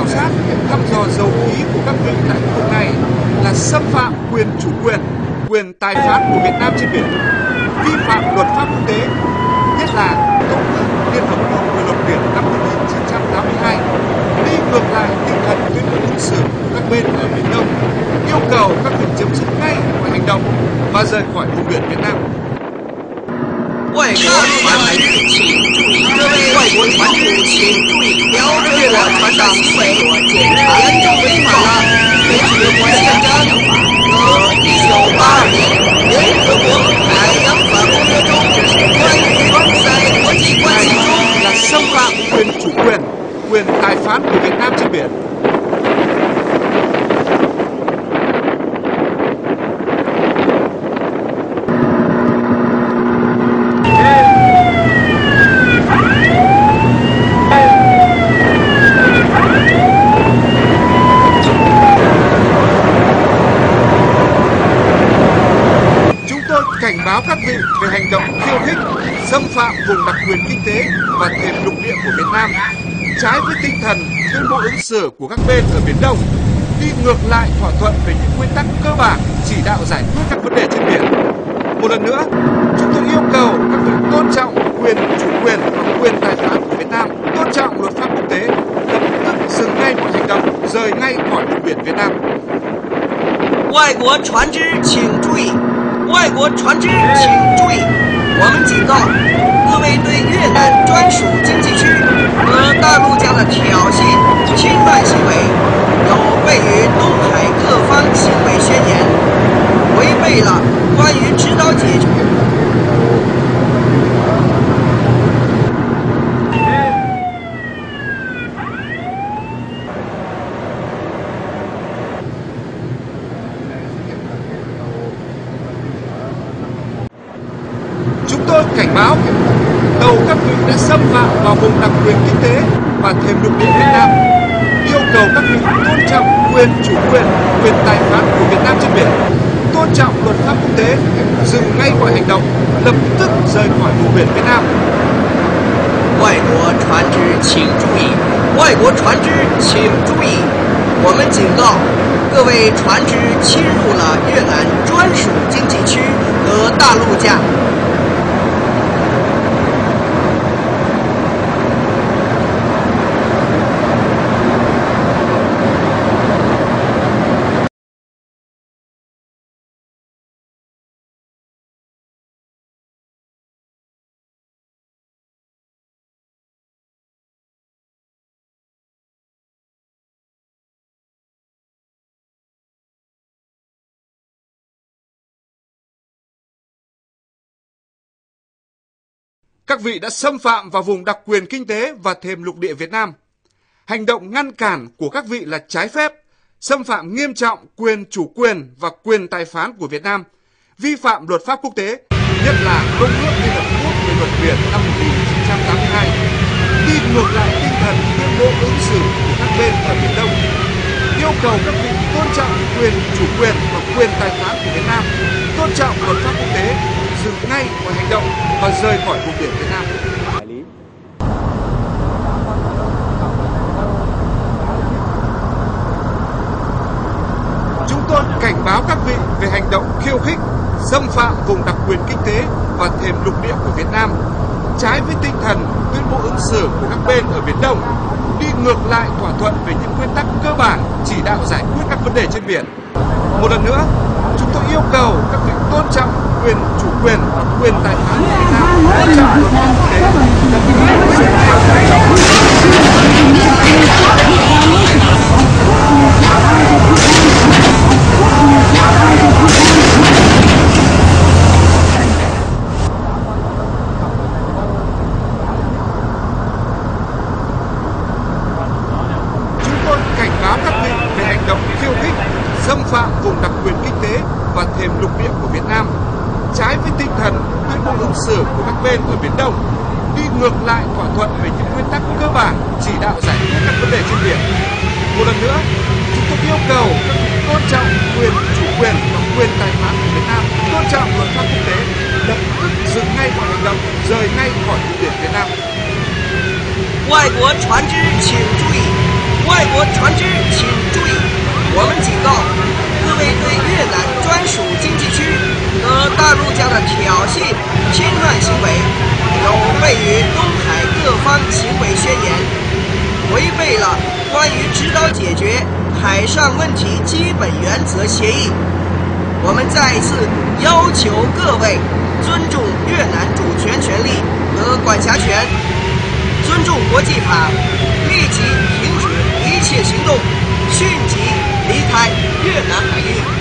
sát, thăm dò dầu khí của các vị tại khu vực này là xâm phạm quyền chủ quyền tài phán của Việt Nam trên biển, vi phạm luật pháp quốc tế, nhất là Công ước Liên Hợp Quốc về luật biển năm 1982, đi ngược lại tinh thần tuyên bố ứng xử của các bên ở Biển Đông, yêu cầu các bên chấm dứt ngay mọi hành động và rời khỏi vùng biển Việt Nam. 外国船只请注意，各位外国船只请注意，标准越南船长行为严重违反了联合国宪章和1982年联合国海洋法公约中关于在国际关系中 là xâm phạm quyền chủ quyền tài phán của Việt Nam trên biển. Cảnh báo các vị về hành động khiêu khích, xâm phạm vùng đặc quyền kinh tế và thềm lục địa của Việt Nam, trái với tinh thần tuyên bố ứng xử của các bên ở Biển Đông, đi ngược lại thỏa thuận về những nguyên tắc cơ bản chỉ đạo giải quyết các vấn đề trên biển. Một lần nữa, chúng tôi yêu cầu các vị tôn trọng quyền chủ quyền và quyền tài phán của Việt Nam, tôn trọng luật pháp quốc tế, lập tức dừng ngay mọi hành động, rời ngay khỏi vùng biển Việt Nam. 外国船只请注意！外国船只请注意！我们警告各位对越南专属经济区和大陆架的挑衅、侵犯行为，有悖于东海各方行为宣言，违背了关于指导解决。 Cảnh báo tàu các vị đã xâm phạm vào vùng đặc quyền kinh tế và thềm lục địa Việt Nam, yêu cầu các vị tôn trọng quyền chủ quyền tài phán của Việt Nam trên biển, tôn trọng luật pháp quốc tế, dừng ngay mọi hành động, lập tức rời khỏi vùng biển Việt Nam. 外国船只请注意！外国船只请注意！我们警告各位船只侵入了越南专属经济区和大陆架。 Các vị đã xâm phạm vào vùng đặc quyền kinh tế và thềm lục địa Việt Nam. Hành động ngăn cản của các vị là trái phép, xâm phạm nghiêm trọng quyền chủ quyền và quyền tài phán của Việt Nam, vi phạm luật pháp quốc tế, nhất là Công ước Liên Hợp Quốc về luật biển năm 1982, đi ngược lại tinh thần tuyên bố ứng xử của các bên ở Biển Đông, yêu cầu các vị tôn trọng quyền chủ quyền và quyền tài phán của Việt Nam, tôn trọng luật pháp quốc tế, dừng ngay mọi hành động và rời khỏi vùng biển Việt Nam. Chúng tôi cảnh báo các vị về hành động khiêu khích, xâm phạm vùng đặc quyền kinh tế và thềm lục địa của Việt Nam, trái với tinh thần tuyên bố ứng xử của các bên ở Biển Đông, đi ngược lại thỏa thuận về những nguyên tắc cơ bản chỉ đạo giải quyết các vấn đề trên biển. Một lần nữa, chúng tôi yêu cầu các vị tôn trọng quyền chủ quyền và quyền tài phán của Việt Nam, tôn trọng luật pháp quốc tế, lập tức dừng ngay mọi hành động. Cảnh báo các vị về hành động khiêu khích, xâm phạm vùng đặc quyền kinh tế và thềm lục địa của Việt Nam, trái với tinh thần tuyên bố ứng xử của các bên ở Biển Đông, đi ngược lại thỏa thuận về những nguyên tắc cơ bản chỉ đạo giải quyết các vấn đề trên biển. Một lần nữa, chúng tôi yêu cầu các vị tôn trọng quyền chủ quyền và quyền tài phán của Việt Nam, tôn trọng luật pháp quốc tế, lập tức dừng ngay mọi hành động, rời ngay khỏi vùng biển Việt Nam. 外国船只请注意！外国船只请注意，我们警告各位对越南专属经济区和大陆江的挑衅、侵犯行为，有悖于东海各方行为宣言，违背了关于指导解决海上问题基本原则协议。我们再一次要求各位尊重越南主权权利和管辖权，尊重国际法，立即停止一切行动，迅即离开越南海域。